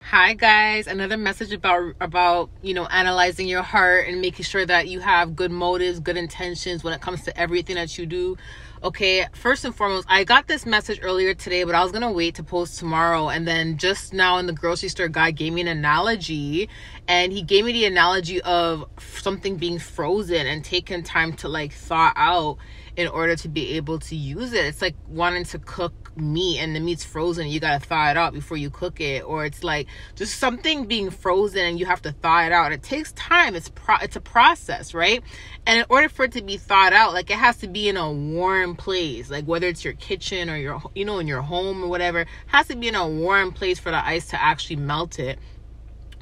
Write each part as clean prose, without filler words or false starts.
Hi guys, another message about analyzing your heart and making sure that you have good motives, good intentions when it comes to everything that you do. Okay, first and foremost, I got this message earlier today, but I was gonna wait to post tomorrow. And then just now in the grocery store, guy gave me an analogy, and he gave me the analogy of something being frozen and taking time to like thaw out in order to be able to use it. It's like wanting to cook meat and the meat's frozen, you gotta thaw it out before you cook it. Or it's like just something being frozen and you have to thaw it out. It takes time. It's a process, right? And in order for it to be thawed out, like it has to be in a warm place, like whether it's your kitchen or your in your home or whatever, it has to be in a warm place for the ice to actually melt it.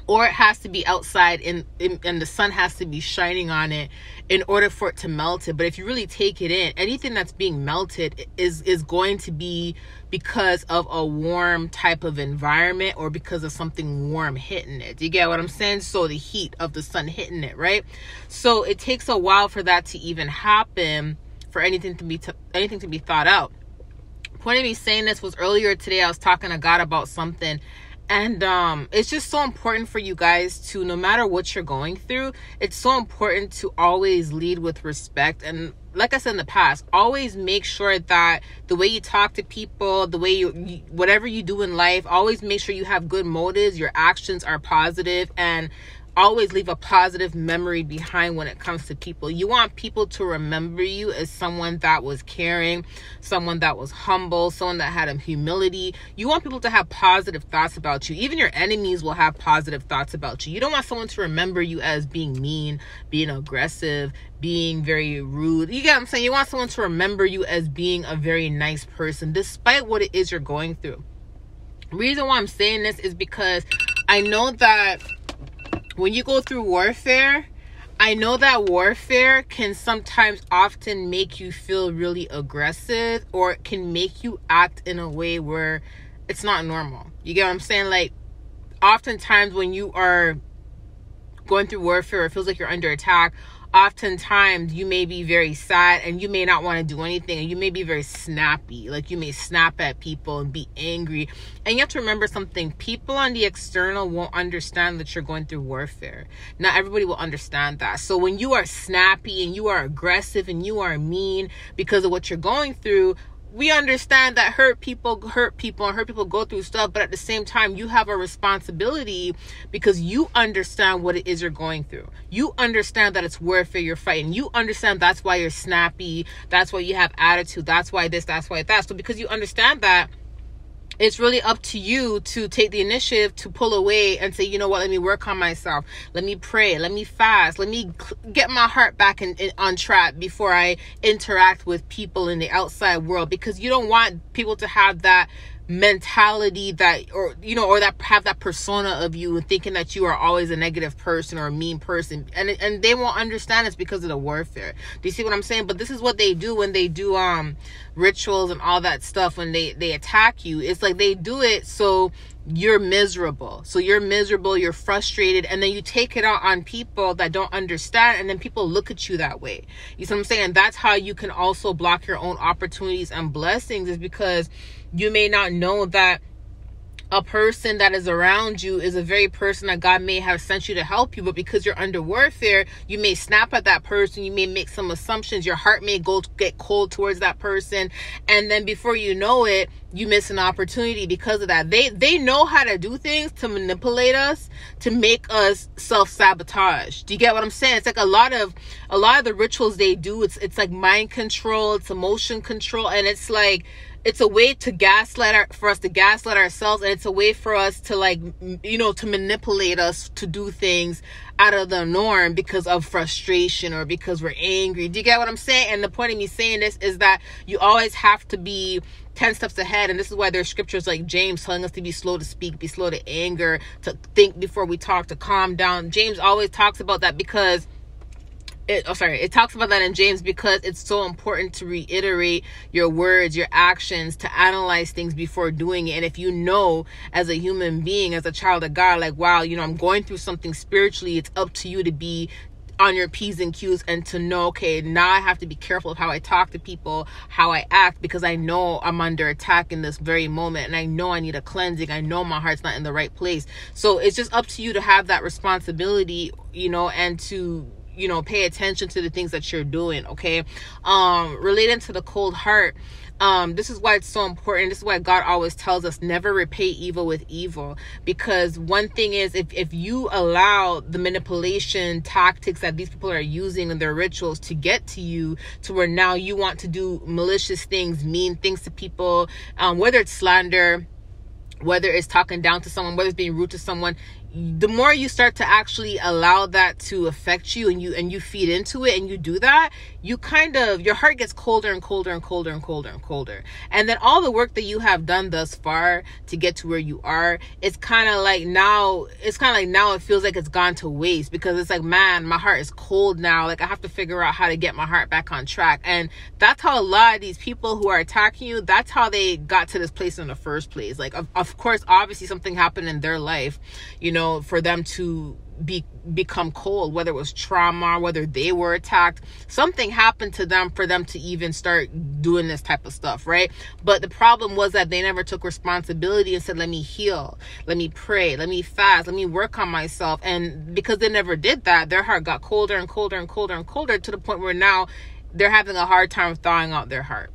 Or it has to be outside and the sun has to be shining on it in order for it to melt it. But if you really take it in, anything that's being melted is going to be because of a warm type of environment or because of something warm hitting it. Do you get what I'm saying? So the heat of the sun hitting it, right? So it takes a while for that to even happen, for anything to be thought out. The point of me saying this was earlier today, I was talking to God about something. And it's just so important for you guys to, no matter what you're going through, it's so important to always lead with respect. And like I said in the past, always make sure that the way you talk to people, the way you whatever you do in life, always make sure you have good motives, your actions are positive, and always leave a positive memory behind when it comes to people. You want people to remember you as someone that was caring, someone that was humble, someone that had humility. You want people to have positive thoughts about you. Even your enemies will have positive thoughts about you. You don't want someone to remember you as being mean, being aggressive, being very rude. You get what I'm saying? You want someone to remember you as being a very nice person, despite what it is you're going through. The reason why I'm saying this is because I know that when you go through warfare, I know that warfare can sometimes often make you feel really aggressive, or it can make you act in a way where it's not normal. You get what I'm saying? Like, oftentimes when you are going through warfare, it feels like you're under attack. Oftentimes you may be very sad and you may not want to do anything, and you may be very snappy. Like, you may snap at people and be angry. And you have to remember something: people on the external won't understand that you're going through warfare. Not everybody will understand that. So when you are snappy and you are aggressive and you are mean because of what you're going through, we understand that hurt people and hurt people go through stuff. But at the same time, you have a responsibility because you understand what it is you're going through. You understand that it's warfare you're fighting. You understand that's why you're snappy. That's why you have attitude. That's why this, that's why that. So because you understand that, it's really up to you to take the initiative to pull away and say, you know what, let me work on myself. Let me pray. Let me fast. Let me get my heart back on track before I interact with people in the outside world. Because you don't want people to have that mentality that, or that have that persona of you and thinking that you are always a negative person or a mean person, and they won't understand it's because of the warfare. Do you see what I'm saying? But this is what they do when they do rituals and all that stuff. When they attack you, it's like they do it so you're miserable. So you're miserable, you're frustrated, and then you take it out on people that don't understand, and then people look at you that way. You see what I'm saying? That's how you can also block your own opportunities and blessings, is because you may not know that a person that is around you is a very person that God may have sent you to help you, but because you're under warfare, you may snap at that person. You may make some assumptions. Your heart may get cold towards that person, and then before you know it, you miss an opportunity because of that. They know how to do things to manipulate us, to make us self-sabotage. Do you get what I'm saying? It's like a lot of the rituals they do, it's like mind control, it's emotion control, and it's like it's a way to for us to gaslight ourselves, and it's a way for us to to manipulate us to do things out of the norm because of frustration or because we're angry. Do you get what I'm saying? And the point of me saying this is that you always have to be 10 steps ahead. And this is why there's scriptures like James telling us to be slow to speak, be slow to anger, to think before we talk, to calm down. James always talks about that because it talks about that in James, because it's so important to reiterate your words, your actions, to analyze things before doing it. And if you know, as a human being, as a child of God, like, wow, I'm going through something spiritually, it's up to you to be on your P's and Q's, and to know, okay, now I have to be careful of how I talk to people, how I act, because I know I'm under attack in this very moment, and I know I need a cleansing. I know my heart's not in the right place. So it's just up to you to have that responsibility, and to, pay attention to the things that you're doing. Okay. Relating to the cold heart, this is why it's so important. This is why God always tells us never repay evil with evil, because one thing is, if you allow the manipulation tactics that these people are using in their rituals to get to you, to where now you want to do malicious things, mean things to people, whether it's slander, whether it's talking down to someone, whether it's being rude to someone, the more you start to actually allow that to affect you, and you feed into it, and you do that, you your heart gets colder and colder and colder and colder and colder. And then all the work that you have done thus far to get to where you are, it's kind of like now it feels like it's gone to waste, because it's like, man, my heart is cold now. Like, I have to figure out how to get my heart back on track. And that's how a lot of these people who are attacking you, that's how they got to this place in the first place. Like, of course, obviously something happened in their life, for them to become cold, whether it was trauma, whether they were attacked, something happened to them for them to even start doing this type of stuff, right? But the problem was that they never took responsibility and said, let me heal, let me pray, let me fast, let me work on myself. And because they never did that, their heart got colder and colder and colder and colder, to the point where now they're having a hard time thawing out their heart.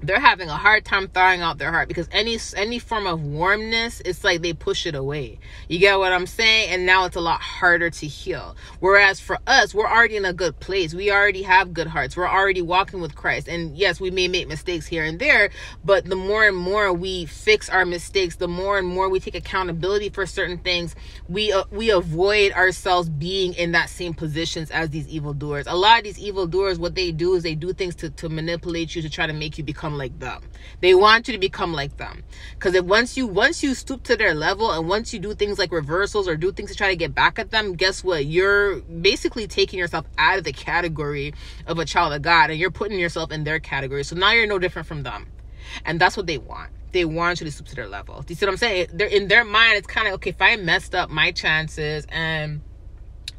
They're having a hard time thawing out their heart, because any form of warmness, it's like they push it away. You get what I'm saying? And now it's a lot harder to heal. Whereas for us, we're already in a good place. We already have good hearts. We're already walking with Christ. And yes, we may make mistakes here and there, but the more and more we fix our mistakes, the more and more we take accountability for certain things, we avoid ourselves being in that same positions as these evildoers. A lot of these evildoers, what they do is they do things to manipulate you, to try to make you become like them. They want you to become like them, because once you stoop to their level, and once you do things like reversals or do things to try to get back at them, guess what? You're basically taking yourself out of the category of a child of God, and you're putting yourself in their category. So now you're no different from them, and that's what they want. They want you to stoop to their level. Do you see what I'm saying? They're in their mind, it's kind of, okay, if I messed up my chances, and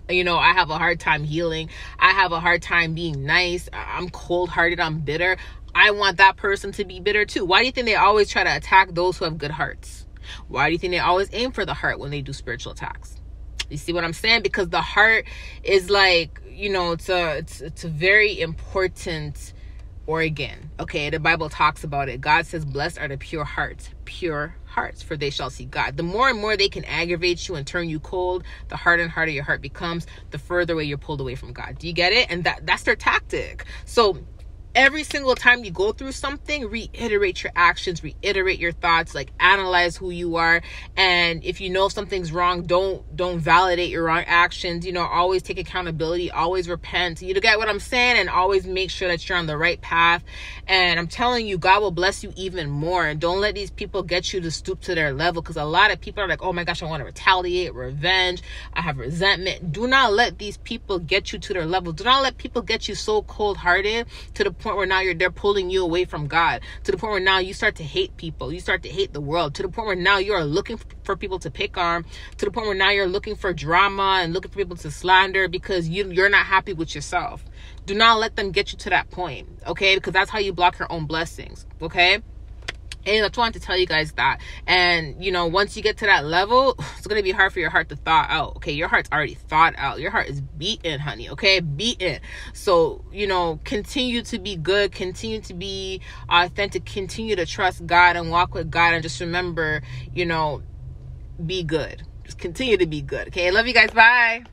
I have a hard time healing, I have a hard time being nice, I'm cold-hearted, I'm bitter, I want that person to be bitter too. Why do you think they always try to attack those who have good hearts? Why do you think they always aim for the heart when they do spiritual attacks? You see what I'm saying? Because the heart is like, it's a very important organ. Okay, the Bible talks about it. God says, blessed are the pure hearts, for they shall see God. The more and more they can aggravate you and turn you cold, the harder and harder your heart becomes, the further away you're pulled away from God. Do you get it? And that's their tactic. So every single time you go through something, reiterate your actions, reiterate your thoughts, like analyze who you are. And if you know something's wrong, don't validate your wrong actions. Always take accountability, always repent. You get what I'm saying? And always make sure that you're on the right path. And I'm telling you, God will bless you even more. And don't let these people get you to stoop to their level, because a lot of people are like, oh my gosh, I want to retaliate, revenge, I have resentment. Do not let these people get you to their level. Do not let people get you so cold-hearted to the point where now they're pulling you away from God, to the point where now you start to hate people, you start to hate the world, to the point where now you are looking for people to pick on, to the point where now you're looking for drama and looking for people to slander because you're not happy with yourself. Do not let them get you to that point, okay? Because that's how you block your own blessings, okay? And I just wanted to tell you guys that. And, once you get to that level, it's going to be hard for your heart to thaw out. Okay. Your heart's already thawed out. Your heart is beaten, honey. Okay. Beaten. So, continue to be good. Continue to be authentic. Continue to trust God and walk with God. And just remember, be good. Just continue to be good. Okay. I love you guys. Bye.